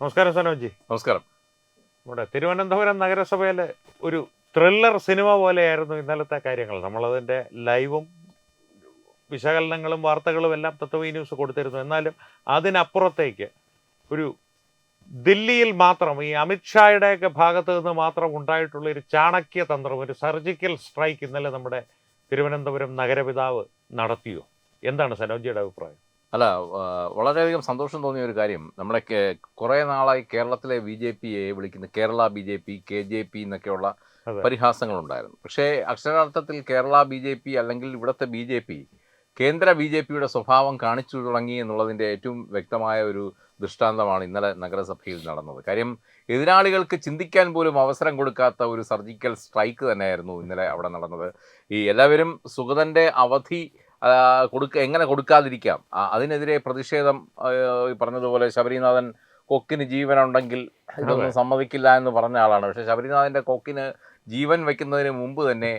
നമസ്കാരം സനോജി. നമസ്കാരം. നമ്മുടെ തിരുവനന്തപുരം നഗരസഭയിലെ ഒരു ത്രില്ലർ സിനിമ പോലെയായിരുന്നു ഇന്നലത്തെ കാര്യങ്ങൾ. നമ്മളതിൻ്റെ ലൈവും വിശകലനങ്ങളും വാർത്തകളും എല്ലാം തത്വമി ന്യൂസ് കൊടുത്തിരുന്നു. എന്നാലും അതിനപ്പുറത്തേക്ക് ഒരു ദില്ലിയിൽ മാത്രം ഈ അമിത്ഷായുടെയൊക്കെ ഭാഗത്ത് നിന്ന് മാത്രം ഉണ്ടായിട്ടുള്ള ഒരു ചാണക്യ തന്ത്രം, ഒരു സർജിക്കൽ സ്ട്രൈക്ക് ഇന്നലെ നമ്മുടെ തിരുവനന്തപുരം നഗരപിതാവ് നടത്തിയോ? എന്താണ് സനോജിയുടെ അഭിപ്രായം? അല്ല, വളരെയധികം സന്തോഷം തോന്നിയ ഒരു കാര്യം, നമ്മുടെ കുറേ നാളായി കേരളത്തിലെ BJPയെ വിളിക്കുന്ന കേരള BJP, KJP എന്നൊക്കെയുള്ള പരിഹാസങ്ങളുണ്ടായിരുന്നു. പക്ഷേ അക്ഷരാർത്ഥത്തിൽ കേരള BJP അല്ലെങ്കിൽ ഇവിടുത്തെ BJP കേന്ദ്ര BJPയുടെ സ്വഭാവം കാണിച്ചു തുടങ്ങി എന്നുള്ളതിൻ്റെ ഏറ്റവും വ്യക്തമായ ഒരു ദൃഷ്ടാന്തമാണ് ഇന്നലെ നഗരസഭയിൽ നടന്നത്. കാര്യം, എതിരാളികൾക്ക് ചിന്തിക്കാൻ പോലും അവസരം കൊടുക്കാത്ത ഒരു സർജിക്കൽ സ്ട്രൈക്ക് തന്നെയായിരുന്നു ഇന്നലെ അവിടെ നടന്നത്. ഈ എല്ലാവരും സുഗതൻ്റെ അവധി എങ്ങനെ കൊടുക്കാതിരിക്കാം, അതിനെതിരെ പ്രതിഷേധം, പറഞ്ഞതുപോലെ ശബരിനാഥൻ കൊക്കിന് ജീവനുണ്ടെങ്കിൽ ഇതൊന്നും സമ്മതിക്കില്ല എന്ന് പറഞ്ഞ ആളാണ്. പക്ഷെ ശബരിനാഥൻ്റെ കൊക്കിന് ജീവൻ വയ്ക്കുന്നതിന് മുമ്പ് തന്നെ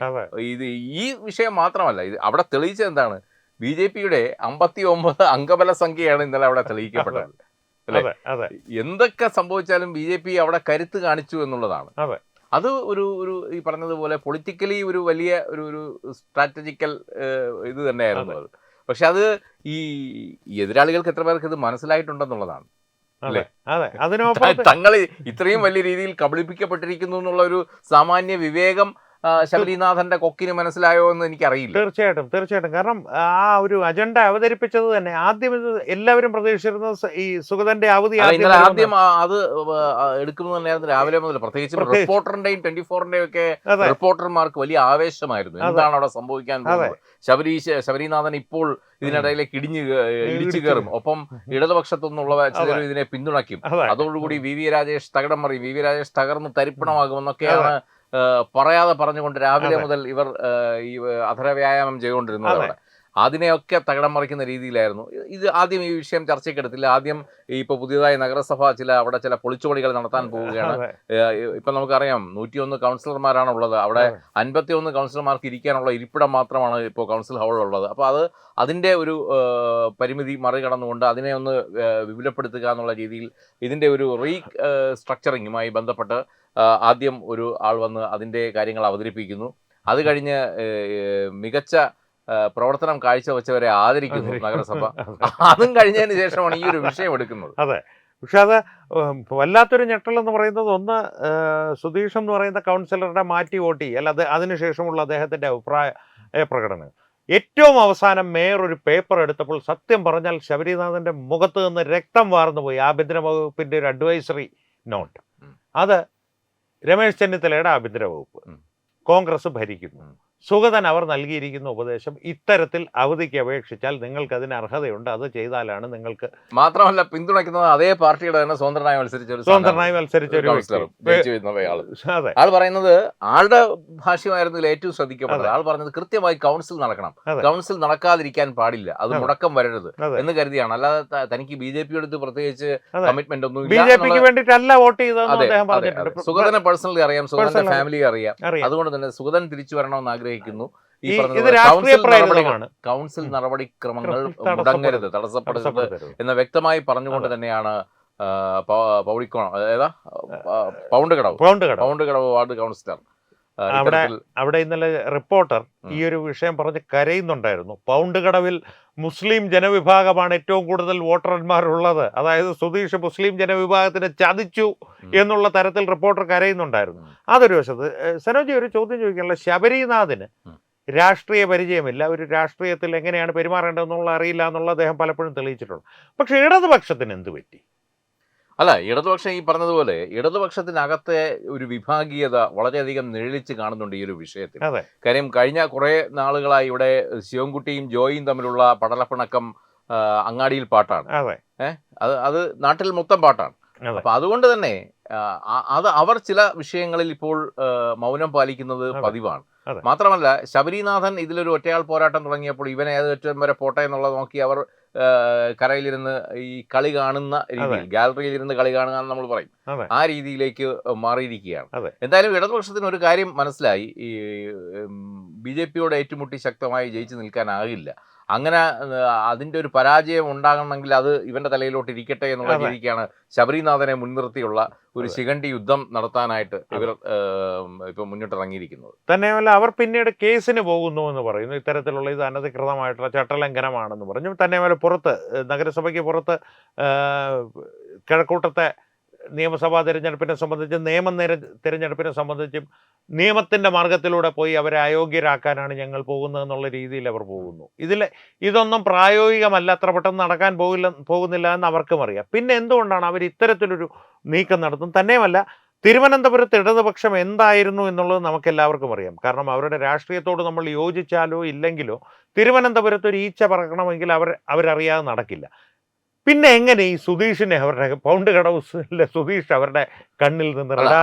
ഈ വിഷയം മാത്രമല്ല, ഇത് അവിടെ തെളിയിച്ചത് എന്താണ്? BJPയുടെ 59 അംഗബല സംഖ്യയാണ് ഇന്നലെ അവിടെ തെളിയിക്കപ്പെട്ടത്. അല്ലേ? എന്തൊക്കെ സംഭവിച്ചാലും BJP അവിടെ കരുത്ത് കാണിച്ചു എന്നുള്ളതാണ്. അത് ഒരു ഈ പറഞ്ഞതുപോലെ പൊളിറ്റിക്കലി ഒരു വലിയ ഒരു സ്ട്രാറ്റജിക്കൽ ഇത് തന്നെയായിരുന്നു അത്. പക്ഷെ അത് ഈ എതിരാളികൾക്ക് എത്ര പേർക്ക് ഇത് മനസ്സിലായിട്ടുണ്ടെന്നുള്ളതാണ്. തങ്ങൾ ഇത്രയും വലിയ രീതിയിൽ കബളിപ്പിക്കപ്പെട്ടിരിക്കുന്നു എന്നുള്ള ഒരു സാമാന്യ വിവേകം ശബരിനാഥന്റെ കൊക്കിന് മനസ്സിലായോ എന്ന് എനിക്കറിയില്ല. തീർച്ചയായിട്ടും. കാരണം ആ ഒരു അജണ്ട അവതരിപ്പിച്ചത് തന്നെ ആദ്യം എല്ലാവരും പ്രതീക്ഷിച്ചിരുന്നത് ഈ സുഗതന്റെ അവധി ആദ്യം അത് എടുക്കുന്നു തന്നെയായിരുന്നു രാവിലെ മുതൽ. പ്രത്യേകിച്ച് റിപ്പോർട്ടറിന്റെയും 24ന്റെയും ഒക്കെ റിപ്പോർട്ടർമാർക്ക് വലിയ ആവേശമായിരുന്നു. എന്താണ് അവിടെ സംഭവിക്കാൻ പോകുന്നത്? ശബരിനാഥൻ ഇപ്പോൾ ഇതിനിടയിലേക്ക് ഇടിച്ചു കയറും, ഒപ്പം ഇടതുപക്ഷത്തുനിന്നുള്ള ചിലർ ഇതിനെ പിന്തുണയ്ക്കും, അതോടുകൂടി VV രാജേഷ് തകിടം മറിയും, VV രാജേഷ് തകർന്ന് തരിപ്പണമാകുമെന്നൊക്കെയാണ് പറയാതെ പറഞ്ഞുകൊണ്ട് രാവിലെ മുതൽ ഇവർ ഈ അധര വ്യായാമം ചെയ്തുകൊണ്ടിരുന്നത്. അവിടെ അതിനെയൊക്കെ തകിടം മറിക്കുന്ന രീതിയിലായിരുന്നു ഇത്. ആദ്യം ഈ വിഷയം ചർച്ചയ്ക്കെടുത്തില്ല. ആദ്യം ഇപ്പോൾ പുതിയതായി നഗരസഭ അവിടെ ചില പൊളിച്ചുപണികൾ നടത്താൻ പോവുകയാണ്. ഇപ്പം നമുക്കറിയാം 101 കൗൺസിലർമാരാണ് ഉള്ളത്. അവിടെ 51 കൗൺസിലർമാർക്ക് ഇരിക്കാനുള്ള ഇരിപ്പിടം മാത്രമാണ് ഇപ്പോൾ കൗൺസിൽ ഹാളിലുള്ളത്. അപ്പോൾ അതിൻ്റെ ഒരു പരിമിതി മറികടന്നുകൊണ്ട് അതിനെ ഒന്ന് വിപുലപ്പെടുത്തുക എന്നുള്ള രീതിയിൽ ഇതിൻ്റെ ഒരു സ്ട്രക്ചറിങ്ങുമായി ബന്ധപ്പെട്ട് ആദ്യം ഒരു ആൾ വന്ന് അതിൻ്റെ കാര്യങ്ങൾ അവതരിപ്പിക്കുന്നു. അത് കഴിഞ്ഞ് മികച്ച പ്രവർത്തനം കാഴ്ചവെച്ചവരെ ആദരിക്കുന്നു നഗരസഭ. അതും കഴിഞ്ഞതിന് ശേഷമാണ് ഈ ഒരു വിഷയം എടുക്കുന്നത്. പക്ഷെ അത് വല്ലാത്തൊരു ഞെട്ടലെന്ന് പറയുന്നത്, ഒന്ന് സുധീഷ് എന്ന് പറയുന്ന കൗൺസിലറുടെ മാറ്റി വോട്ട് അല്ലാതെ അതിനുശേഷമുള്ള അദ്ദേഹത്തിൻ്റെ അഭിപ്രായ പ്രകടനം. ഏറ്റവും അവസാനം മേയർ ഒരു പേപ്പർ എടുത്തപ്പോൾ സത്യം പറഞ്ഞാൽ ശബരിനാഥൻ്റെ മുഖത്ത് നിന്ന് രക്തം വാർന്നു പോയി. ആഭ്യന്തര വകുപ്പിൻ്റെ ഒരു അഡ്വൈസറി നോട്ട്, അത് രമേശ് ചെന്നിത്തലയുടെ ആഭ്യന്തര വകുപ്പ്, കോൺഗ്രസ് ഭരിക്കുന്നു. സുഗതൻ അവർ നൽകിയിരിക്കുന്ന ഉപദേശം, ഇത്തരത്തിൽ അവധിക്ക് അപേക്ഷിച്ചാൽ നിങ്ങൾക്ക് അതിന് അർഹതയുണ്ട്, അത് ചെയ്താലാണ് നിങ്ങൾക്ക്. മാത്രമല്ല പിന്തുണയ്ക്കുന്നത് അതേ പാർട്ടിയുടെ തന്നെ സ്വതന്ത്രനായി മത്സരിച്ച ഒരു ആൾ പറയുന്നത്, ആളുടെ ഭാഷ്യമായിരുന്നതിൽ ഏറ്റവും ശ്രദ്ധിക്കപ്പെട്ടത് ആൾ പറഞ്ഞത് കൃത്യമായി കൗൺസിൽ നടക്കണം, കൗൺസിൽ നടക്കാതിരിക്കാൻ പാടില്ല, അത് മുടക്കം വരരുത് എന്ന് കരുതിയാണ്. അല്ലാതെ തനിക്ക് BJP എടുത്ത് പ്രത്യേകിച്ച് കമ്മിറ്റ്മെന്റ് ഒന്നും BJPക്ക് വേണ്ടിയിട്ടല്ല വോട്ട് ചെയ്തത്. സുഗതനെ പേഴ്സണലി അറിയാം, സുഗതന്റെ ഫാമിലി അറിയാം. അതുകൊണ്ട് തന്നെ സുഗതൻ തിരിച്ചു വരണമെന്ന് ആഗ്രഹിക്കുന്നു. ഈ കൗൺസിൽ നടപടിക്രമങ്ങൾ മുടങ്ങരുത്, തടസ്സപ്പെടരുത് എന്ന് വ്യക്തമായി പറഞ്ഞുകൊണ്ട് തന്നെയാണ് പൗണ്ട് കടവ് വാർഡ് കൗൺസിലർ അവിടെ ഇന്നലെ റിപ്പോർട്ടർ ഈ ഒരു വിഷയം പറഞ്ഞ് കരയുന്നുണ്ടായിരുന്നു. പൗണ്ട് കടവിൽ മുസ്ലിം ജനവിഭാഗമാണ് ഏറ്റവും കൂടുതൽ വോട്ടർമാരുള്ളത്, അതായത് സുധീഷ് മുസ്ലിം ജനവിഭാഗത്തിനെ ചതിച്ചു എന്നുള്ള തരത്തിൽ റിപ്പോർട്ടർ കരയുന്നുണ്ടായിരുന്നു. അതൊരു വശത്ത്. സനോജി, ഒരു ചോദ്യം ചോദിക്കാനുള്ള, ശബരിനാഥിന് രാഷ്ട്രീയ പരിചയമില്ല, ഒരു രാഷ്ട്രീയത്തിൽ എങ്ങനെയാണ് പെരുമാറേണ്ടതെന്നുള്ള അറിയില്ല എന്നുള്ള അദ്ദേഹം പലപ്പോഴും തെളിയിച്ചിട്ടുണ്ട്. പക്ഷെ ഇടതുപക്ഷത്തിന് എന്ത് പറ്റി? അല്ല, ഇടതുപക്ഷം ഈ പറഞ്ഞതുപോലെ ഇടതുപക്ഷത്തിനകത്തെ ഒരു വിഭാഗീയത വളരെയധികം നിഴലിച്ച് കാണുന്നുണ്ട് ഈ ഒരു വിഷയത്തിൽ. കാര്യം, കഴിഞ്ഞ കുറേ നാളുകളായി ഇവിടെ ശിവൻകുട്ടിയും ജോയിയും തമ്മിലുള്ള പടലപ്പിണക്കം അങ്ങാടിയിൽ പാട്ടാണ്. അത് നാട്ടിൽ മൊത്തം പാട്ടാണ്. അപ്പൊ അതുകൊണ്ട് തന്നെ അവർ ചില വിഷയങ്ങളിൽ ഇപ്പോൾ മൗനം പാലിക്കുന്നത് പതിവാണ്. മാത്രമല്ല, ശബരിനാഥൻ ഇതിലൊരു ഒറ്റയാൾ പോരാട്ടം തുടങ്ങിയപ്പോൾ ഇവനെ ഏതറ്റം വരെ പോട്ടെ എന്നുള്ളത് നോക്കി അവർ കരയിലിരുന്ന് ഈ കളി കാണുന്ന രീതിയിൽ, ഗാലറിയിൽ ഇരുന്ന് കളി കാണുക എന്ന് നമ്മൾ പറയും, ആ രീതിയിലേക്ക് മാറിയിരിക്കുകയാണ്. എന്തായാലും ഇടതുപക്ഷത്തിന് ഒരു കാര്യം മനസ്സിലായി, ഈ BJPയോട് ഏറ്റുമുട്ടി ശക്തമായി ജയിച്ചു നിൽക്കാനാകില്ല. അങ്ങനെ അതിന്റെ ഒരു പരാജയം ഉണ്ടാകണമെങ്കിൽ അത് ഇവന്റെ തലയിലോട്ട് ഇരിക്കട്ടെ എന്നുള്ള രീതിക്കാണ് ശബരിനാഥനെ മുൻനിർത്തിയുള്ള ഒരു ശിഖണ്ഡി യുദ്ധം നടത്താനായിട്ട് ഇവർ ഇപ്പൊ മുന്നിട്ടിറങ്ങിയിരിക്കുന്നത്. തന്നെയുമല്ല, അവർ പിന്നീട് കേസിന് പോകുന്നു എന്ന് പറയുന്നു. ഇത്തരത്തിലുള്ള ഇത് അനധികൃതമായിട്ടുള്ള ചട്ടലംഘനമാണെന്ന് പറഞ്ഞു. തന്നെയുമല്ല, പുറത്ത് നഗരസഭയ്ക്ക് പുറത്ത് കിഴക്കൂട്ടത്തെ നിയമസഭാ തിരഞ്ഞെടുപ്പിനെ സംബന്ധിച്ചും തിരഞ്ഞെടുപ്പിനെ സംബന്ധിച്ചും നിയമത്തിൻ്റെ മാർഗത്തിലൂടെ പോയി അവരെ അയോഗ്യരാക്കാനാണ് ഞങ്ങൾ പോകുന്നതെന്നുള്ള രീതിയിൽ അവർ പോകുന്നു. ഇതൊന്നും പ്രായോഗികമല്ല, അത്ര പെട്ടെന്ന് നടക്കാൻ പോകുന്നില്ല എന്ന് അവർക്കും അറിയാം. പിന്നെ എന്തുകൊണ്ടാണ് അവർ ഇത്തരത്തിലൊരു നീക്കം നടത്തുന്നത്? തന്നെയുമല്ല, തിരുവനന്തപുരത്ത് ഇടതുപക്ഷം എന്തായിരുന്നു എന്നുള്ളത് നമുക്കെല്ലാവർക്കും അറിയാം. കാരണം അവരുടെ രാഷ്ട്രീയത്തോട് നമ്മൾ യോജിച്ചാലോ ഇല്ലെങ്കിലോ തിരുവനന്തപുരത്ത് ഒരു ഈച്ച പറക്കണമെങ്കിൽ അവരറിയാതെ നടക്കില്ല. പിന്നെ എങ്ങനെ ഈ സുധീഷിനെ, അവരുടെ പൗണ്ട് കടൗസിലെ സുധീഷ് അവരുടെ കണ്ണിൽ നിന്ന്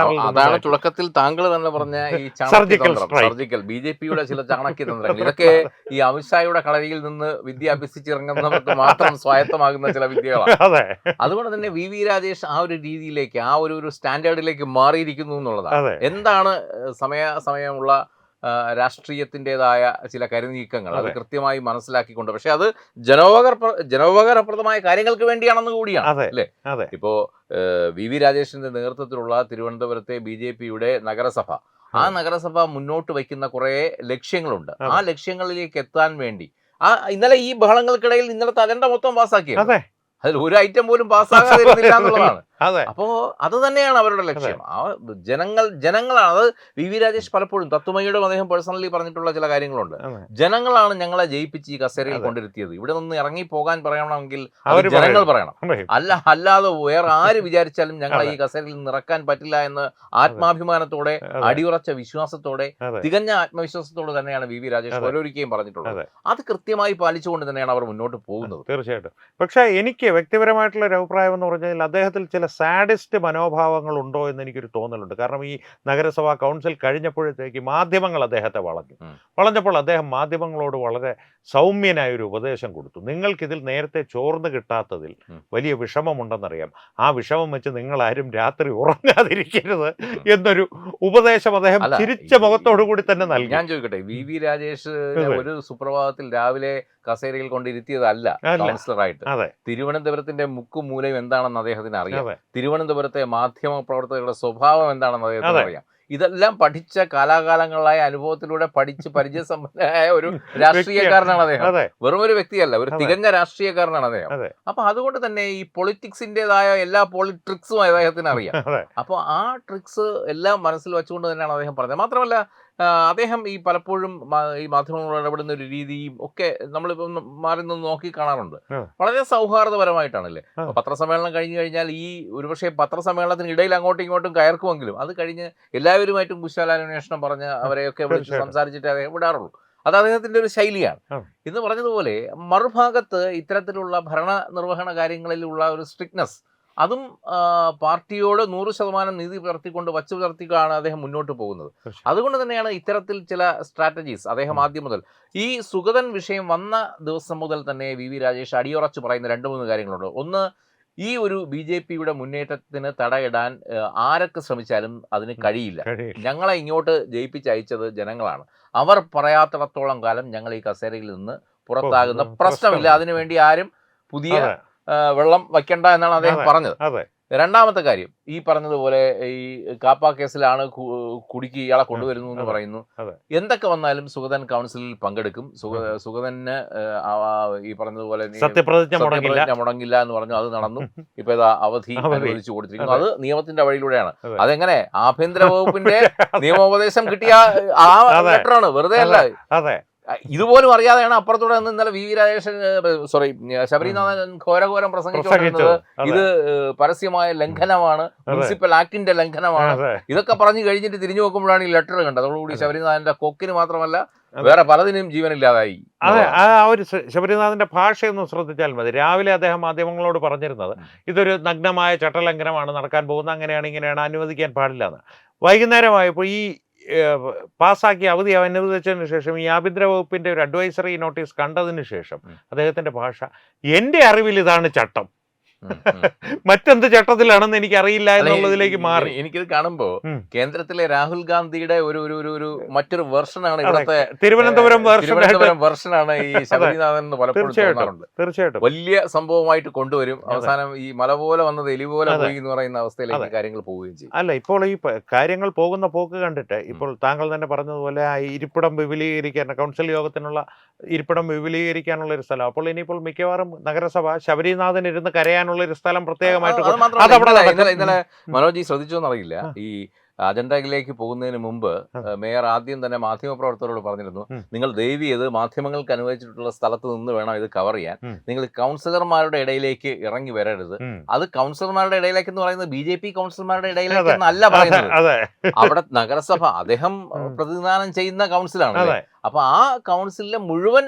അതാണ് തുടക്കത്തിൽ താങ്കൾ തന്നെ പറഞ്ഞ ഈ സർജിക്കൽ ബിജെപിയുടെ ചില ചാണക്യതന്ത്രങ്ങൾ, ഇതൊക്കെ ഈ അമിത്ഷായുടെ കളരിയിൽ നിന്ന് വിദ്യ അഭ്യസിച്ചിറങ്ങുന്നവർക്ക് മാത്രം സ്വായത്തമാകുന്ന ചില വിദ്യകളാണ്. അതുകൊണ്ട് തന്നെ വി രാജേഷ് ആ ഒരു രീതിയിലേക്ക്, ആ ഒരു സ്റ്റാൻഡേർഡിലേക്ക് മാറിയിരിക്കുന്നു എന്നുള്ളതാണ്. എന്താണ് സമയമുള്ള രാഷ്ട്രീയത്തിൻ്റെതായ ചില കരുനീക്കങ്ങൾ അത് കൃത്യമായി മനസ്സിലാക്കിക്കൊണ്ട്, പക്ഷെ അത് ജനോപകാരപ്രദമായ കാര്യങ്ങൾക്ക് വേണ്ടിയാണെന്ന് കൂടിയാണ് അല്ലേ. ഇപ്പോ വി രാജേഷിന്റെ നേതൃത്വത്തിലുള്ള തിരുവനന്തപുരത്തെ BJPയുടെ നഗരസഭ, ആ നഗരസഭ മുന്നോട്ട് വയ്ക്കുന്ന കുറെ ലക്ഷ്യങ്ങളുണ്ട്. ആ ലക്ഷ്യങ്ങളിലേക്ക് എത്താൻ വേണ്ടി ഇന്നലെ ഈ ബഹളങ്ങൾക്കിടയിൽ ഇന്നലത്തെ അജണ്ട മൊത്തം പാസ്സാക്കിയത്, അതിൽ ഒരു ഐറ്റം പോലും പാസ്സാകാതിരുന്നില്ല എന്നുള്ളതാണ്. അപ്പോ അത് തന്നെയാണ് അവരുടെ ലക്ഷ്യം. ആ ജനങ്ങളാണ് അത്. വി രാജേഷ് പലപ്പോഴും തത്വമയിയുടെ അദ്ദേഹം പേഴ്സണലി പറഞ്ഞിട്ടുള്ള ചില കാര്യങ്ങളുണ്ട്. ജനങ്ങളാണ് ഞങ്ങളെ ജയിപ്പിച്ച് ഈ കസേരയിൽ കൊണ്ടിരുത്തിയത്. ഇവിടെ നിന്ന് ഇറങ്ങി പോകാൻ പറയണമെങ്കിൽ അത് ജനങ്ങൾ പറയണം. അല്ലാതെ വേറെ ആര് വിചാരിച്ചാലും ഞങ്ങളെ ഈ കസേരയിൽ നിന്ന് ഇറക്കാൻ പറ്റില്ല എന്ന് ആത്മാഭിമാനത്തോടെ, അടിയുറച്ച വിശ്വാസത്തോടെ, തികഞ്ഞ ആത്മവിശ്വാസത്തോടെ തന്നെയാണ് വി രാജേഷ് ഓരോരിക്കലും പറഞ്ഞിട്ടുള്ളത്. അത് കൃത്യമായി പാലിച്ചുകൊണ്ട് തന്നെയാണ് അവർ മുന്നോട്ട് പോകുന്നത്. തീർച്ചയായിട്ടും. പക്ഷേ എനിക്ക് വ്യക്തിപരമായിട്ടുള്ള ഒരു അഭിപ്രായം എന്ന് പറഞ്ഞാൽ അദ്ദേഹത്തിൽ ചില സാഡിസ്റ്റ് മനോഭാവങ്ങൾ ഉണ്ടോ എന്ന് എനിക്കൊരു തോന്നലുണ്ട്. കാരണം ഈ നഗരസഭാ കൗൺസിൽ കഴിഞ്ഞപ്പോഴത്തേക്ക് മാധ്യമങ്ങൾ അദ്ദേഹത്തെ വളഞ്ഞപ്പോൾ അദ്ദേഹം മാധ്യമങ്ങളോട് വളരെ സൗമ്യനായ ഒരു ഉപദേശം കൊടുത്തു. നിങ്ങൾക്കിതിൽ നേരത്തെ ചോർന്ന് കിട്ടാത്തതിൽ വലിയ വിഷമമുണ്ടെന്നറിയാം. ആ വിഷമം വെച്ച് നിങ്ങളാരും രാത്രി ഉറങ്ങാതിരിക്കരുത് എന്നൊരു ഉപദേശം അദ്ദേഹം ചിരിച്ച മുഖത്തോടു കൂടി തന്നെ നൽകി. ഞാൻ ചോദിക്കട്ടെ, വി രാജേഷ് ഒരു സുപ്രഭാതത്തിൽ രാവിലെ കസേരയിൽ കൊണ്ടിരുത്തിയതല്ല കൗൺസിലറായിട്ട്. തിരുവനന്തപുരത്തിന്റെ മുക്കും മൂലയും എന്താണെന്ന് അദ്ദേഹത്തിന് അറിയാം. തിരുവനന്തപുരത്തെ മാധ്യമ പ്രവർത്തകരുടെ സ്വഭാവം എന്താണെന്ന് അദ്ദേഹത്തിന് അറിയാം. ഇതെല്ലാം പഠിച്ച കാലാകാലങ്ങളായ അനുഭവത്തിലൂടെ പഠിച്ച് പരിചയസമ്പന്നനായ ഒരു രാഷ്ട്രീയക്കാരനാണ് അദ്ദേഹം. വെറും ഒരു വ്യക്തിയല്ല, ഒരു തികഞ്ഞ രാഷ്ട്രീയക്കാരനാണ് അദ്ദേഹം. അപ്പൊ അതുകൊണ്ട് തന്നെ ഈ പൊളിറ്റിക്സിന്റേതായ എല്ലാ ട്രിക്സും അദ്ദേഹത്തിന് അറിയാം. അപ്പോൾ ആ ട്രിക്സ് എല്ലാം മനസ്സിൽ വെച്ചുകൊണ്ട് തന്നെയാണ് അദ്ദേഹം പറഞ്ഞത്. മാത്രമല്ല, അദ്ദേഹം ഈ പലപ്പോഴും ഈ മാധ്യമങ്ങളോട് ഇടപെടുന്ന ഒരു രീതിയും ഒക്കെ നമ്മളിപ്പം മാറി നിന്ന് നോക്കി കാണാറുണ്ട്. വളരെ സൗഹാർദ്ദപരമായിട്ടാണല്ലേ. പത്രസമ്മേളനം കഴിഞ്ഞു കഴിഞ്ഞാൽ ഈ ഒരുപക്ഷെ പത്രസമ്മേളനത്തിന് ഇടയിൽ അങ്ങോട്ടും ഇങ്ങോട്ടും കയർക്കുമെങ്കിലും അത് കഴിഞ്ഞ് എല്ലാവരുമായിട്ടും കുശലാന്വേഷണം പറഞ്ഞ് അവരെയൊക്കെ വിളിച്ച് സംസാരിച്ചിട്ട് അദ്ദേഹം വിടാറുള്ളൂ. അത് അദ്ദേഹത്തിന്റെ ഒരു ശൈലിയാണ്. ഇന്ന് പറഞ്ഞതുപോലെ മറുഭാഗത്ത് ഇത്തരത്തിലുള്ള ഭരണ നിർവഹണ കാര്യങ്ങളിലുള്ള ഒരു സ്ട്രിക്ട്നെസ്, അതും പാർട്ടിയോട് 100% നീതി പുലർത്തിക്കൊണ്ട് വച്ചു പുലർത്തിക്കാണ് അദ്ദേഹം മുന്നോട്ട് പോകുന്നത്. അതുകൊണ്ട് തന്നെയാണ് ഇത്തരത്തിൽ ചില സ്ട്രാറ്റജീസ് അദ്ദേഹം ആദ്യം മുതൽ, ഈ സുഗതൻ വിഷയം വന്ന ദിവസം മുതൽ തന്നെ വി രാജേഷ് അടിയുറച്ച് പറയുന്ന 2-3 കാര്യങ്ങളുണ്ട്. ഒന്ന്, ഈ ഒരു BJPയുടെ മുന്നേറ്റത്തിന് തടയിടാൻ ആരൊക്കെ ശ്രമിച്ചാലും അതിന് കഴിയില്ല. ഞങ്ങളെ ഇങ്ങോട്ട് ജയിപ്പിച്ചയച്ചത് ജനങ്ങളാണ്. അവർ പറയാത്തിടത്തോളം കാലം ഞങ്ങൾ ഈ കസേരയിൽ നിന്ന് പുറത്താകുന്ന പ്രശ്നമില്ല. അതിനുവേണ്ടി ആരും പുതിയ വെള്ളം വയ്ക്കണ്ട എന്നാണ് അദ്ദേഹം പറഞ്ഞത്. രണ്ടാമത്തെ കാര്യം, ഈ പറഞ്ഞതുപോലെ ഈ കാപ്പ കേസിലാണ് കുടുക്കി ഇയാളെ കൊണ്ടുവരുന്നു എന്ന് പറയുന്നു. എന്തൊക്കെ വന്നാലും സുഗതൻ കൗൺസിലിൽ പങ്കെടുക്കും. സുഗതന് ഈ പറഞ്ഞതുപോലെ സത്യപ്രതിജ്ഞ മുടങ്ങില്ല എന്ന് പറഞ്ഞു. അത് നടന്നു. ഇപ്പൊ ഇതാ അവധി അനുവദിച്ചു കൊടുത്തിരിക്കുന്നു. അത് നിയമത്തിന്റെ വഴിയിലൂടെയാണ്. അതെങ്ങനെ ആഭ്യന്തര വകുപ്പിന്റെ നിയമോപദേശം കിട്ടിയ ആ ലെറ്ററാണ്, വെറുതെ അല്ല. ഇതുപോലും അറിയാതെയാണ് അപ്പുറത്തൂടെ നിന്ന് ഇന്നലെ വി രാജേഷൻ ശബരിനാഥൻ ഘോരഘോരം പ്രസംഗിച്ചുകൊണ്ടിരുന്നത്. ഇത് പരസ്യമായ ലംഘനമാണ്, മുനിസിപ്പൽ ആക്ടിന്റെ ലംഘനമാണ്. ഇതൊക്കെ പറഞ്ഞു കഴിഞ്ഞിട്ട് തിരിഞ്ഞു നോക്കുമ്പോഴാണ് ഈ ലെറ്റർ കണ്ടത്. അതോടുകൂടി ശബരിനാഥന്റെ കൊക്കിന് മാത്രമല്ല വേറെ പലതിനും ജീവനില്ലാതായി. അതെ, ആ ഒരു ശബരിനാഥന്റെ ഭാഷയൊന്നും ശ്രദ്ധിച്ചാൽ മതി. രാവിലെ അദ്ദേഹം മാധ്യമങ്ങളോട് പറഞ്ഞിരുന്നത് ഇതൊരു നഗ്നമായ ചട്ടലംഘനമാണ് നടക്കാൻ പോകുന്നത്, അങ്ങനെയാണ് ഇങ്ങനെയാണ്, അനുവദിക്കാൻ പാടില്ല എന്ന്. വൈകുന്നേരമായപ്പോൾ ഈ പാസ്സാക്കി അവധി അനുവദിച്ചതിന് ശേഷം ഈ ആഭ്യന്തര വകുപ്പിന്റെ ഒരു അഡ്വൈസറി നോട്ടീസ് കണ്ടതിന് ശേഷം അദ്ദേഹത്തിന്റെ ഭാഷ, എൻ്റെ അറിവിൽ ഇതാണ് ചട്ടം, മറ്റെന്ത് ചട്ടത്തിലാണെന്ന് എനിക്കറിയില്ല എന്നുള്ളതിലേക്ക് മാറി. എനിക്കിത് കാണുമ്പോ കേന്ദ്രത്തിലെ രാഹുൽ ഗാന്ധിയുടെ ഒരു മറ്റൊരു വെർഷനാണ് ഇവിടുത്തെ തിരുവനന്തപുരം വെർഷനാണ് ഈ ശബരിനാഥൻ എന്ന് പലപ്പോഴും തോന്നാറുണ്ട്. തീർച്ചയായിട്ടും വലിയ സംഭവമായിട്ട് കൊണ്ടുവരും, അവസാനം ഈ മല പോലെ വന്നത് എലി പോലെ പോയി എന്ന് പറയുന്ന അവസ്ഥയിലേക്ക് കാര്യങ്ങൾ പോവുകയും ചെയ്യും. അല്ല, ഇപ്പോൾ ഈ കാര്യങ്ങൾ പോകുന്ന പോക്ക് കണ്ടിട്ട് ഇപ്പോൾ താങ്കൾ തന്നെ പറഞ്ഞതുപോലെ ആ ഇരിപ്പിടം വിപുലീകരിക്കാൻ, കൗൺസിൽ യോഗത്തിനുള്ള ഇരിപ്പിടം വിപുലീകരിക്കാനുള്ള ഒരു സ്ഥലം, അപ്പോൾ ഇനിയിപ്പോൾ മിക്കവാറും നഗരസഭ ശബരിനാഥൻ ഇരുന്ന് കരയാനുള്ള ഒരു സ്ഥലം പ്രത്യേകമായിട്ട് ഇന്നലെ മനോജ് ശ്രദ്ധിച്ചോന്നറിയില്ല, ഈ അജണ്ടയിലേക്ക് പോകുന്നതിന് മുമ്പ് മേയർ ആദ്യം തന്നെ മാധ്യമപ്രവർത്തകരോട് പറഞ്ഞിരുന്നു, നിങ്ങൾ ദയവ് ചെയ്ത് മാധ്യമങ്ങൾക്ക് അനുവദിച്ചിട്ടുള്ള സ്ഥലത്ത് നിന്ന് വേണം ഇത് കവർ ചെയ്യാൻ, നിങ്ങൾ കൗൺസിലർമാരുടെ ഇടയിലേക്ക് ഇറങ്ങി വരരുത്. അത് കൗൺസിലർമാരുടെ ഇടയിലേക്ക് എന്ന് പറയുന്നത് BJP കൗൺസിലർമാരുടെ ഇടയിലേക്ക് എന്നല്ല പറയുന്നത്. അവിടെ നഗരസഭ അദ്ദേഹം പ്രതിനിധാനം ചെയ്യുന്ന കൗൺസിലാണ്. അപ്പൊ ആ കൗൺസിലിലെ മുഴുവൻ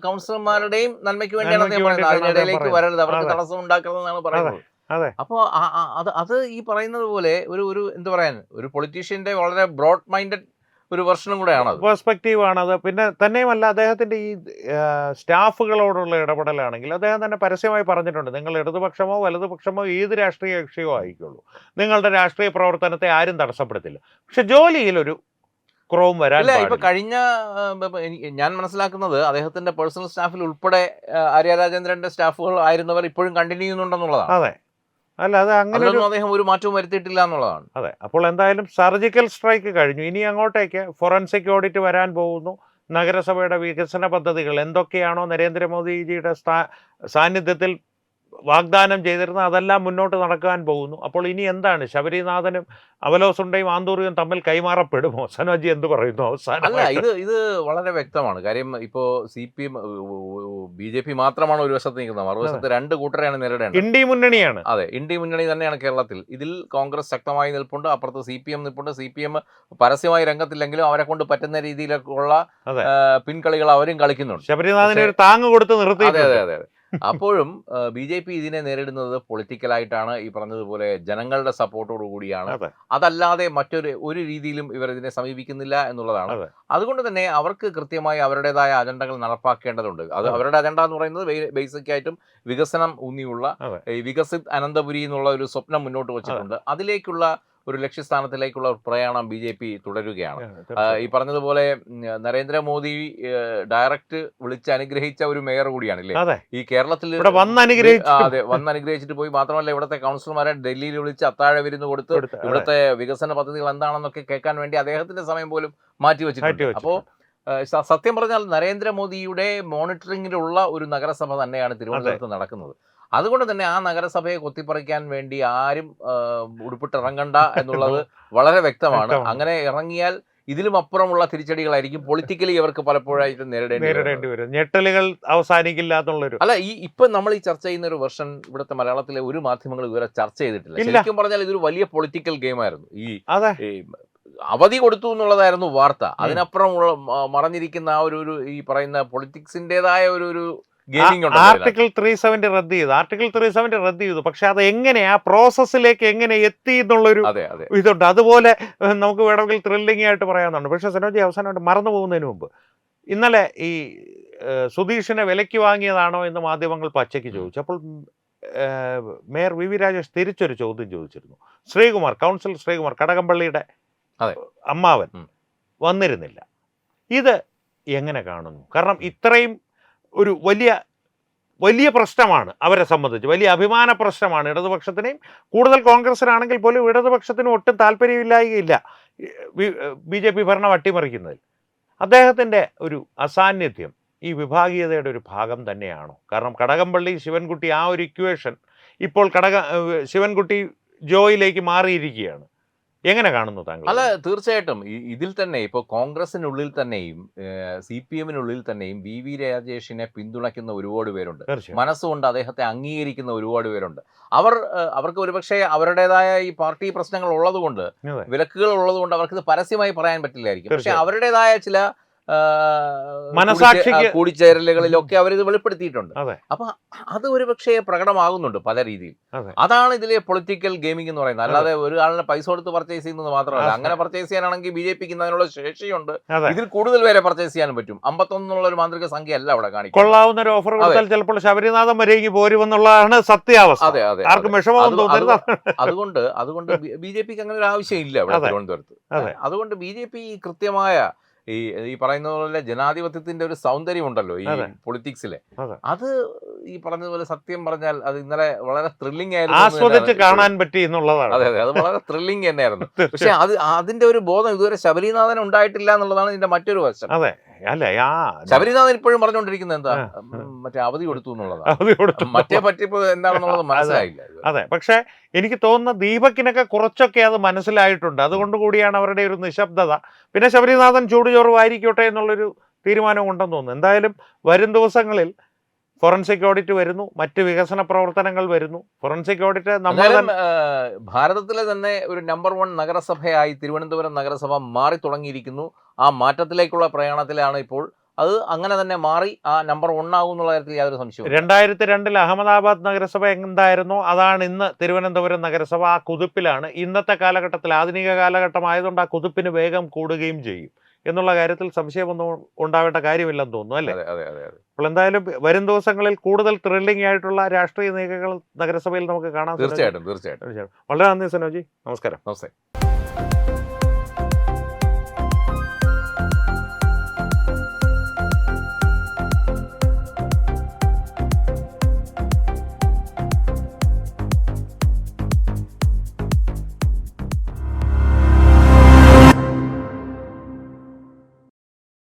കൗൺസിലർമാരുടെയും നന്മയ്ക്ക് വേണ്ടിയാണ് അദ്ദേഹം പറയുന്നത്, അതിനിടയിലേക്ക് വരരുത്, അവർക്ക് തടസ്സം ഉണ്ടാക്കരുതെന്നാണ് പറയുന്നത്. അപ്പോൾ അത് ഈ പറയുന്നത് പോലെ ഒരു എന്താ പറയാൻ, ഒരു പൊളിറ്റീഷ്യന്റെ വളരെ ബ്രോഡ് മൈൻഡഡ് ഒരു വെർഷനും കൂടെയാണ്, പെർസ്പെക്റ്റീവ് ആണത്. പിന്നെ തന്നെയുമല്ല, അദ്ദേഹത്തിന്റെ ഈ സ്റ്റാഫുകളോടുള്ള ഇടപെടലാണെങ്കിൽ അദ്ദേഹം തന്നെ പരസ്യമായി പറഞ്ഞിട്ടുണ്ട്, നിങ്ങൾ ഇടതുപക്ഷമോ വലതുപക്ഷമോ ഏത് രാഷ്ട്രീയ കക്ഷിയോ ആയിക്കോളൂ, നിങ്ങളുടെ രാഷ്ട്രീയ പ്രവർത്തനത്തെ ആരും തടസ്സപ്പെടുത്തില്ല, പക്ഷെ ജോലിയിലൊരു കുറവും വരാനില്ല. ഇപ്പൊ കഴിഞ്ഞ ഞാൻ മനസ്സിലാക്കുന്നത് അദ്ദേഹത്തിന്റെ പേഴ്സണൽ സ്റ്റാഫിൽ ഉൾപ്പെടെ ആര്യ രാജേന്ദ്രന്റെ സ്റ്റാഫുകൾ ആയിരുന്നവർ ഇപ്പോഴും കണ്ടിന്യൂ ചെയ്യുന്നുണ്ടെന്നുള്ളതാണ്. അതെ, അല്ല അത് അങ്ങനെ അദ്ദേഹം ഒരു മാറ്റവും വരുത്തിയിട്ടില്ല എന്നുള്ളതാണ്. അതെ, അപ്പോൾ എന്തായാലും സർജിക്കൽ സ്ട്രൈക്ക് കഴിഞ്ഞു, ഇനി അങ്ങോട്ടേക്ക് ഫോറൻസിക് ഓഡിറ്റ് വരാൻ പോകുന്നു. നഗരസഭയുടെ വികസന പദ്ധതികൾ എന്തൊക്കെയാണോ നരേന്ദ്രമോദിജിയുടെ സാന്നിധ്യത്തിൽ വാഗ്ദാനം ചെയ്തിരുന്നത് അതെല്ലാം മുന്നോട്ട് നടക്കാൻ പോകുന്നു. അപ്പോൾ ഇനി എന്താണ്, ശബരിനാഥനും അവലോസുണ്ടയും ആന്തൂറിയും തമ്മിൽ കൈമാറപ്പെടുമോ? സനോജി എന്ത് പറയുന്നു അവസാനം? അല്ല, ഇത് വളരെ വ്യക്തമാണ് കാര്യം. ഇപ്പോ CPM BJP മാത്രമാണ് ഒരു വശത്ത് നിൽക്കുന്നത്, മറുവശത്ത് രണ്ട് കൂട്ടരെയാണ് നേരിടേണ്ടത്. ഇന്ത്യ മുന്നണിയാണ്. അതെ, ഇന്ത്യ മുന്നണി തന്നെയാണ് കേരളത്തിൽ. ഇതിൽ കോൺഗ്രസ് ശക്തമായി നിൽപ്പുണ്ട്, അപ്പുറത്ത് CPM നിൽപ്പുണ്ട്. CPM പരസ്യമായി രംഗത്തില്ലെങ്കിലും അവരെ കൊണ്ട് പറ്റുന്ന രീതിയിലുള്ള പിൻകളികൾ അവരും കളിക്കുന്നുണ്ട്. ശബരിനാഥന് ഒരു താങ്ങ് കൊടുത്ത് നിർത്തി. അതെ അതെ അതെ. അപ്പോഴും BJP ഇതിനെ നേരിടുന്നത് പൊളിറ്റിക്കലായിട്ടാണ്, ഈ പറഞ്ഞതുപോലെ ജനങ്ങളുടെ സപ്പോർട്ടോടു കൂടിയാണ്. അതല്ലാതെ ഒരു രീതിയിലും ഇവർ ഇതിനെ സമീപിക്കുന്നില്ല എന്നുള്ളതാണ്. അതുകൊണ്ട് തന്നെ അവർക്ക് കൃത്യമായി അവരുടേതായ അജണ്ടകൾ നടപ്പാക്കേണ്ടതുണ്ട്. അത് അവരുടെ അജണ്ട എന്ന് പറയുന്നത് ബേസിക് ആയിട്ടും വികസനം ഊന്നിയുള്ള ഈ വികസിത് അനന്തപുരി എന്നുള്ള ഒരു സ്വപ്നം മുന്നോട്ട് വെച്ചിട്ടുണ്ട്. അതിലേക്കുള്ള ഒരു ലക്ഷ്യസ്ഥാനത്തിലേക്കുള്ള പ്രയാണം BJP തുടരുകയാണ്. ഈ പറഞ്ഞതുപോലെ നരേന്ദ്രമോദി ഡയറക്റ്റ് വിളിച്ച് അനുഗ്രഹിച്ച ഒരു മേയർ കൂടിയാണല്ലേ ഈ കേരളത്തിൽ. അതെ, വന്ന് അനുഗ്രഹിച്ചിട്ട് പോയി. മാത്രമല്ല ഇവിടുത്തെ കൗൺസിലർമാരെ ഡൽഹിയിൽ വിളിച്ച് അത്താഴ വിരുന്ന് കൊടുത്ത് ഇവിടുത്തെ വികസന പദ്ധതികൾ എന്താണെന്നൊക്കെ കേൾക്കാൻ വേണ്ടി അദ്ദേഹത്തിന്റെ സമയം പോലും മാറ്റിവെച്ചിട്ടുണ്ട്. അപ്പോൾ സത്യം പറഞ്ഞാൽ നരേന്ദ്രമോദിയുടെ മോണിറ്ററിംഗിലുള്ള ഒരു നഗരസഭ തന്നെയാണ് തിരുവനന്തപുരത്ത് നടക്കുന്നത്. അതുകൊണ്ട് തന്നെ ആ നഗരസഭയെ കൊത്തിപ്പറിക്കാൻ വേണ്ടി ആരും ഉടുപ്പിട്ടിറങ്ങണ്ട എന്നുള്ളത് വളരെ വ്യക്തമാണ്. അങ്ങനെ ഇറങ്ങിയാൽ ഇതിലും അപ്പുറമുള്ള തിരിച്ചടികളായിരിക്കും പൊളിറ്റിക്കലി ഇവർക്ക് പലപ്പോഴായിട്ട് നേരിടേണ്ടി വരും. ഞെട്ടലുകൾ അവസാനിക്കില്ല എന്നുള്ളൊരു. അല്ല, ഇപ്പൊ നമ്മൾ ഈ ചർച്ച ചെയ്യുന്ന ഒരു വെർഷൻ ഇവിടുത്തെ മലയാളത്തിലെ ഒരു മാധ്യമങ്ങൾ ഇതുവരെ ചർച്ച ചെയ്തിട്ടില്ല. ശരിക്കും പറഞ്ഞാൽ ഇതൊരു വലിയ പൊളിറ്റിക്കൽ ഗെയിമായിരുന്നു. ഈ അവധി കൊടുത്തു എന്നുള്ളതായിരുന്നു വാർത്ത. അതിനപ്പുറം മറഞ്ഞിരിക്കുന്ന ആ ഒരു ഈ പറയുന്ന പൊളിറ്റിക്സിന്റേതായ ഒരു ആർട്ടിക്കിൾ 370 റദ്ദ് ചെയ്തു. പക്ഷെ അത് എങ്ങനെ ആ പ്രോസസ്സിലേക്ക് എങ്ങനെ എത്തി എന്നുള്ളൊരു ഇതുണ്ട്. അതുപോലെ നമുക്ക് വേണമെങ്കിൽ ത്രില്ലിംഗ് ആയിട്ട് പറയാവുന്നതാണ്. പക്ഷെ സനോജി അവസാനമായിട്ട് മറന്നു പോകുന്നതിന് മുമ്പ്, ഇന്നലെ ഈ സുധീഷിനെ വിലയ്ക്ക് വാങ്ങിയതാണോ എന്ന് മാധ്യമങ്ങൾ പച്ചയ്ക്ക് ചോദിച്ചു. അപ്പോൾ മേയർ VV രാജേഷ് തിരിച്ചൊരു ചോദ്യം ചോദിച്ചിരുന്നു. കൗൺസിലർ ശ്രീകുമാർ കടകംപള്ളിയുടെ അമ്മാവൻ വന്നിരുന്നില്ല. ഇത് എങ്ങനെ കാണുന്നു? കാരണം ഇത്രയും ഒരു വലിയ പ്രശ്നമാണ് അവരെ സംബന്ധിച്ച്, വലിയ അഭിമാന പ്രശ്നമാണ് ഇടതുപക്ഷത്തിനെയും. കൂടുതൽ കോൺഗ്രസിനാണെങ്കിൽ പോലും ഇടതുപക്ഷത്തിന് ഒട്ടും താല്പര്യമില്ലായികയില്ല BJP ഭരണം അട്ടിമറിക്കുന്നതിൽ. അദ്ദേഹത്തിൻ്റെ ഒരു അസാന്നിധ്യം ഈ വിഭാഗീയതയുടെ ഒരു ഭാഗം തന്നെയാണോ? കാരണം കടകംപള്ളി ശിവൻകുട്ടി ആ ഒരു ഇക്വേഷൻ ഇപ്പോൾ ശിവൻകുട്ടി ജോയിലേക്ക് മാറിയിരിക്കുകയാണ്. എങ്ങനെ താങ്കൾ? അല്ല, തീർച്ചയായിട്ടും ഇതിൽ തന്നെ ഇപ്പോൾ കോൺഗ്രസിനുള്ളിൽ തന്നെയും CPM-നുള്ളിൽ തന്നെയും VV രാജേഷിനെ പിന്തുണയ്ക്കുന്ന ഒരുപാട് പേരുണ്ട്. മനസ്സുകൊണ്ട് അദ്ദേഹത്തെ അംഗീകരിക്കുന്ന ഒരുപാട് പേരുണ്ട്. അവർക്ക് ഒരുപക്ഷെ അവരുടേതായ ഈ പാർട്ടി പ്രശ്നങ്ങൾ ഉള്ളതുകൊണ്ട്, വിലക്കുകൾ ഉള്ളതുകൊണ്ട് അവർക്കിത് പരസ്യമായി പറയാൻ പറ്റില്ലായിരിക്കും. പക്ഷെ അവരുടേതായ ചില മനസാക്ഷിക്ക് കൂടിച്ചേരലുകളിലൊക്കെ അവരിത് വെളിപ്പെടുത്തിയിട്ടുണ്ട്. അതെ. അപ്പൊ അത് ഒരു പക്ഷേ പ്രകടമാകുന്നുണ്ട് പല രീതിയിൽ. അതെ. അതാണ് ഇതിലെ പൊളിറ്റിക്കൽ ഗെയിമിംഗ് എന്ന് പറയുന്നത്. അല്ലാതെ ഒരു ആളിനെ പൈസ കൊടുത്ത് പർച്ചേസ് ചെയ്യുന്നത് മാത്രമല്ല. അങ്ങനെ പർച്ചേസ് ചെയ്യാനാണെങ്കിൽ BJPക്ക് അതിനുള്ള ശേഷിയുണ്ട്. അതെ. ഇതിൽ കൂടുതൽ പേരെ പർച്ചേസ് ചെയ്യാൻ പറ്റും. 51 എന്നുള്ള ഒരു മാന്ത്രിക സംഖ്യ അല്ല അവിടെ കാണിക്കും. കൊള്ളാവുന്ന ഒരു ഓഫർ കൊടുത്താൽ ചിലപ്പോൾ ശബരിനാഥൻ വരേക്ക് പോരുമെന്നുള്ളതാണ് സത്യാവസ്ഥ. അതെ അതെ. ആർക്കും വിഷമമൊന്നും തോന്നരുത്. അതുകൊണ്ട് BJPക്ക് അങ്ങനെ ഒരു ആവശ്യമില്ല ഇവിടെ തിരുവനന്തപുരത്ത്. അതുകൊണ്ട് BJP കൃത്യമായ ഈ പറയുന്ന പോലെ ജനാധിപത്യത്തിന്റെ ഒരു സൗന്ദര്യം ഉണ്ടല്ലോ ഈ പൊളിറ്റിക്സിലെ, അത് ഈ പറഞ്ഞതുപോലെ സത്യം പറഞ്ഞാൽ അത് ഇന്നലെ വളരെ ത്രില്ലിംഗ് ആയിരുന്നു, ആസ്വദിച്ച് കാണാൻ പറ്റി എന്നുള്ളതാണ്. അതെ അതെ, അത് വളരെ ത്രില്ലിംഗ് തന്നെയായിരുന്നു. പക്ഷെ അതിന്റെ ഒരു ബോധം ഇതുവരെ ശബരിനാഥൻ ഉണ്ടായിട്ടില്ല എന്നുള്ളതാണ് ഇതിന്റെ മറ്റൊരു വശം. അതെ, അല്ല ശബരിനാഥൻ ഇപ്പോഴും പറഞ്ഞുകൊണ്ടിരിക്കുന്നത് എന്താ, മറ്റേ അവധി കൊടുത്തു എന്നുള്ളതാണ്. മറ്റേ പറ്റിപ്പോ എന്താണെന്നുള്ളത് മനസ്സിലായില്ല. അതെ, പക്ഷെ എനിക്ക് തോന്നുന്ന ദീപക്കിനൊക്കെ കുറച്ചൊക്കെ അത് മനസ്സിലായിട്ടുണ്ട്. അതുകൊണ്ട് കൂടിയാണ് അവരുടെ ഒരു നിശബ്ദത. പിന്നെ ശബരിനാഥൻ ചൂടുചോറ് വായിരിക്കോട്ടെ എന്നുള്ളൊരു തീരുമാനം ഉണ്ടെന്ന് തോന്നുന്നു. എന്തായാലും വരും ദിവസങ്ങളിൽ ഫോറൻസിക് ഓഡിറ്റ് വരുന്നു, മറ്റ് വികസന പ്രവർത്തനങ്ങൾ വരുന്നു. ഫോറൻസിക് ഓഡിറ്റ് ഭാരതത്തിലെ തന്നെ ഒരു നമ്പർ 1 നഗരസഭയായി തിരുവനന്തപുരം നഗരസഭ മാറി തുടങ്ങിയിരിക്കുന്നു. ആ മാറ്റത്തിലേക്കുള്ള പ്രയാണത്തിലാണ് ഇപ്പോൾ. അത് അങ്ങനെ തന്നെ മാറി ആ നമ്പർ 1 ആകും എന്നുള്ള കാര്യത്തിൽ യാതൊരു സംശയവും. 2002 അഹമ്മദാബാദ് നഗരസഭ എന്തായിരുന്നോ അതാണ് ഇന്ന് തിരുവനന്തപുരം നഗരസഭ. ആ കുതിപ്പിലാണ്. ഇന്നത്തെ കാലഘട്ടത്തിൽ ആധുനിക കാലഘട്ടമായതുകൊണ്ട് ആ കുതിപ്പിന് വേഗം കൂടുകയും ചെയ്യും എന്നുള്ള കാര്യത്തിൽ സംശയമൊന്നും ഉണ്ടാവേണ്ട കാര്യമില്ലെന്ന് തോന്നുന്നു, അല്ലേ? അപ്പോൾ എന്തായാലും വരും ദിവസങ്ങളിൽ കൂടുതൽ ത്രില്ലിംഗ് ആയിട്ടുള്ള രാഷ്ട്രീയ നീക്കങ്ങൾ നഗരസഭയിൽ നമുക്ക് കാണാം. തീർച്ചയായിട്ടും. വളരെ നന്ദി സനോജി. നമസ്കാരം.